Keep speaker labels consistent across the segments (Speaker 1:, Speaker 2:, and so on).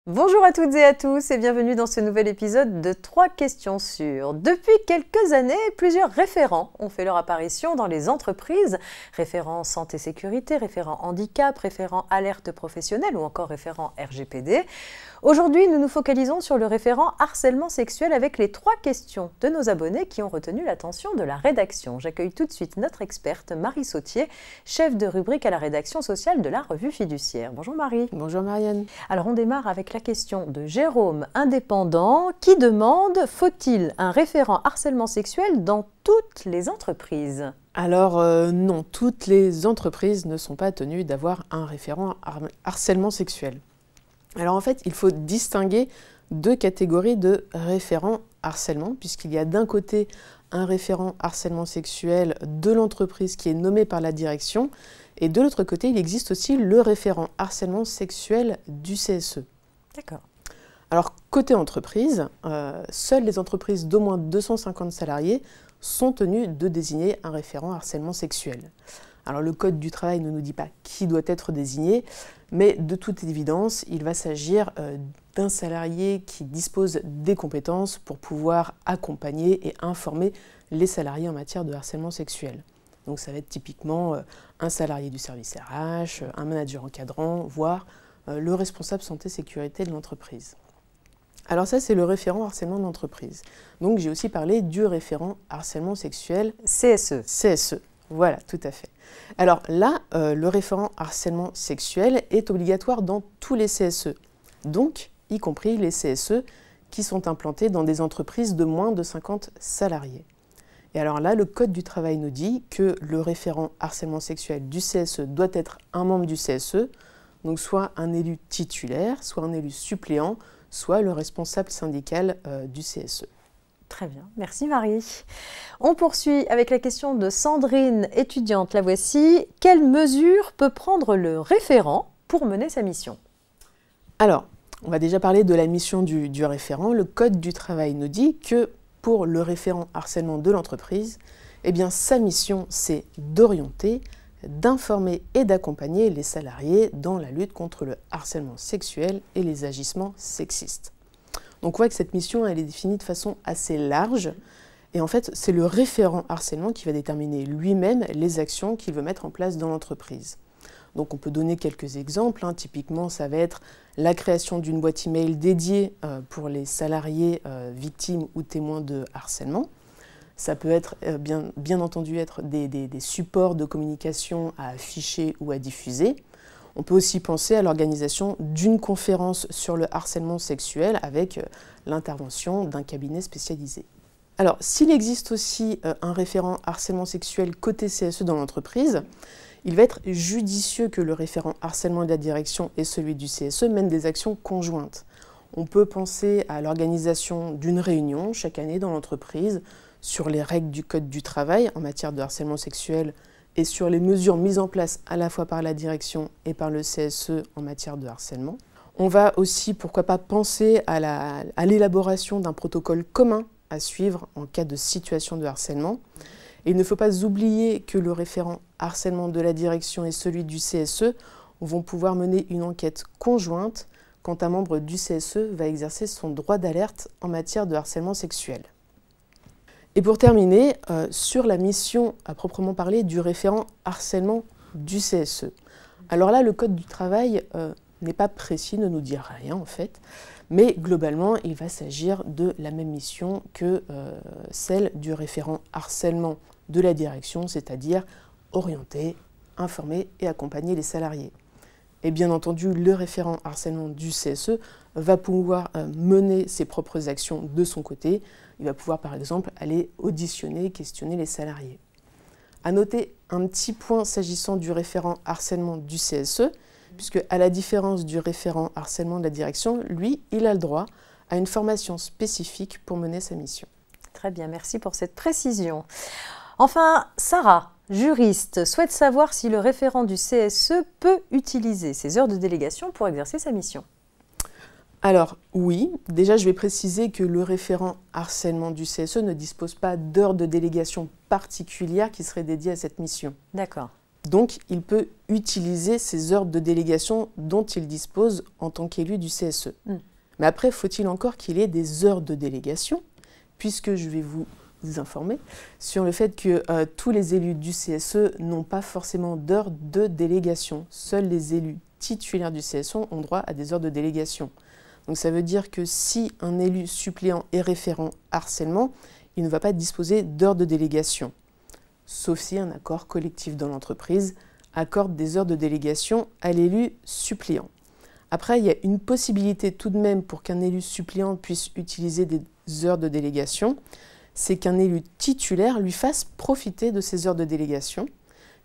Speaker 1: Bonjour à toutes et à tous et bienvenue dans ce nouvel épisode de 3 questions sûres. Depuis quelques années, plusieurs référents ont fait leur apparition dans les entreprises. Référents santé-sécurité, référents handicap, référents alerte professionnelle ou encore référents RGPD. Aujourd'hui, nous nous focalisons sur le référent harcèlement sexuel avec les 3 questions de nos abonnés qui ont retenu l'attention de la rédaction. J'accueille tout de suite notre experte Marie Sautier, chef de rubrique à la rédaction sociale de la revue Fiduciaire. Bonjour Marie.
Speaker 2: Bonjour Marianne.
Speaker 1: Alors on démarre avec la question de Jérôme Indépendant qui demande « Faut-il un référent harcèlement sexuel dans toutes les entreprises ?»
Speaker 2: Alors non, toutes les entreprises ne sont pas tenues d'avoir un référent harcèlement sexuel. Alors en fait, il faut distinguer 2 catégories de référents harcèlement, puisqu'il y a d'un côté un référent harcèlement sexuel de l'entreprise qui est nommé par la direction, et de l'autre côté, il existe aussi le référent harcèlement sexuel du CSE.
Speaker 1: D'accord.
Speaker 2: Alors côté entreprise, seules les entreprises d'au moins 250 salariés sont tenues de désigner un référent harcèlement sexuel. Alors le Code du travail ne nous dit pas qui doit être désigné, mais de toute évidence, il va s'agir d'un salarié qui dispose des compétences pour pouvoir accompagner et informer les salariés en matière de harcèlement sexuel. Donc ça va être typiquement un salarié du service RH, un manager encadrant, voire le responsable santé-sécurité de l'entreprise. Alors ça, c'est le référent harcèlement d'entreprise. Donc j'ai aussi parlé du référent harcèlement sexuel
Speaker 1: CSE.
Speaker 2: CSE. Voilà, tout à fait. Alors là, le référent harcèlement sexuel est obligatoire dans tous les CSE, donc y compris les CSE qui sont implantés dans des entreprises de moins de 50 salariés. Et alors là, le Code du travail nous dit que le référent harcèlement sexuel du CSE doit être un membre du CSE, donc soit un élu titulaire, soit un élu suppléant, soit le responsable syndical du CSE.
Speaker 1: Très bien, merci Marie. On poursuit avec la question de Sandrine, étudiante. La voici. Quelle mesure peut prendre le référent pour mener sa mission?
Speaker 2: Alors, on va déjà parler de la mission du référent. Le Code du travail nous dit que pour le référent harcèlement de l'entreprise, eh bien, sa mission, c'est d'orienter, d'informer et d'accompagner les salariés dans la lutte contre le harcèlement sexuel et les agissements sexistes. Donc on voit que cette mission, elle est définie de façon assez large. Et en fait, c'est le référent harcèlement qui va déterminer lui-même les actions qu'il veut mettre en place dans l'entreprise. Donc on peut donner quelques exemples. Typiquement, ça va être la création d'une boîte email dédiée pour les salariés victimes ou témoins de harcèlement. Ça peut être, bien entendu, être des supports de communication à afficher ou à diffuser. On peut aussi penser à l'organisation d'une conférence sur le harcèlement sexuel avec l'intervention d'un cabinet spécialisé. Alors, s'il existe aussi un référent harcèlement sexuel côté CSE dans l'entreprise, il va être judicieux que le référent harcèlement de la direction et celui du CSE mènent des actions conjointes. On peut penser à l'organisation d'une réunion chaque année dans l'entreprise sur les règles du Code du travail en matière de harcèlement sexuel et sur les mesures mises en place à la fois par la direction et par le CSE en matière de harcèlement. On va aussi, pourquoi pas, penser à l'élaboration d'un protocole commun à suivre en cas de situation de harcèlement. Et il ne faut pas oublier que le référent harcèlement de la direction et celui du CSE vont pouvoir mener une enquête conjointe quand un membre du CSE va exercer son droit d'alerte en matière de harcèlement sexuel. Et pour terminer, sur la mission à proprement parler du référent harcèlement du CSE. Alors là, le Code du travail n'est pas précis, ne nous dit rien en fait, mais globalement, il va s'agir de la même mission que celle du référent harcèlement de la direction, c'est-à-dire orienter, informer et accompagner les salariés. Et bien entendu, le référent harcèlement du CSE va pouvoir mener ses propres actions de son côté. Il va pouvoir par exemple aller auditionner, questionner les salariés. À noter un petit point s'agissant du référent harcèlement du CSE, puisque à la différence du référent harcèlement de la direction, lui, il a le droit à une formation spécifique pour mener sa mission.
Speaker 1: Très bien, merci pour cette précision. Enfin, Sarah, juriste, souhaite savoir si le référent du CSE peut utiliser ses heures de délégation pour exercer sa mission.
Speaker 2: Alors oui, déjà je vais préciser que le référent harcèlement du CSE ne dispose pas d'heures de délégation particulières qui seraient dédiées à cette mission.
Speaker 1: D'accord.
Speaker 2: Donc, il peut utiliser ces heures de délégation dont il dispose en tant qu'élu du CSE. Mais après, faut-il encore qu'il ait des heures de délégation, puisque je vais vous informer sur le fait que tous les élus du CSE n'ont pas forcément d'heures de délégation. Seuls les élus titulaires du CSE ont droit à des heures de délégation. Donc ça veut dire que si un élu suppléant est référent harcèlement, il ne va pas disposer d'heures de délégation, sauf si un accord collectif dans l'entreprise accorde des heures de délégation à l'élu suppléant. Après, il y a une possibilité tout de même pour qu'un élu suppléant puisse utiliser des heures de délégation, c'est qu'un élu titulaire lui fasse profiter de ces heures de délégation,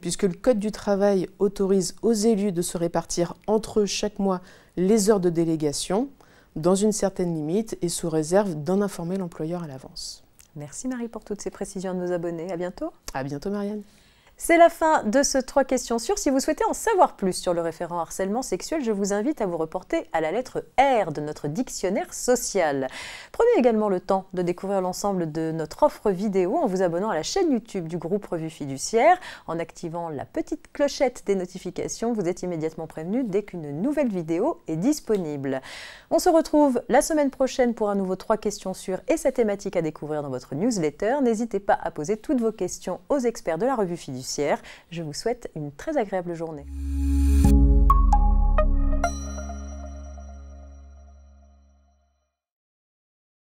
Speaker 2: puisque le Code du travail autorise aux élus de se répartir entre eux chaque mois les heures de délégation, dans une certaine limite et sous réserve d'en informer l'employeur à l'avance.
Speaker 1: Merci Marie pour toutes ces précisions à nos abonnés. À bientôt.
Speaker 2: À bientôt Marianne.
Speaker 1: C'est la fin de ce 3 questions sûres. Si vous souhaitez en savoir plus sur le référent harcèlement sexuel, je vous invite à vous reporter à la lettre R de notre dictionnaire social. Prenez également le temps de découvrir l'ensemble de notre offre vidéo en vous abonnant à la chaîne YouTube du groupe Revue Fiduciaire. En activant la petite clochette des notifications, vous êtes immédiatement prévenu dès qu'une nouvelle vidéo est disponible. On se retrouve la semaine prochaine pour un nouveau 3 questions sûres et sa thématique à découvrir dans votre newsletter. N'hésitez pas à poser toutes vos questions aux experts de la Revue Fiduciaire. Je vous souhaite une très agréable journée.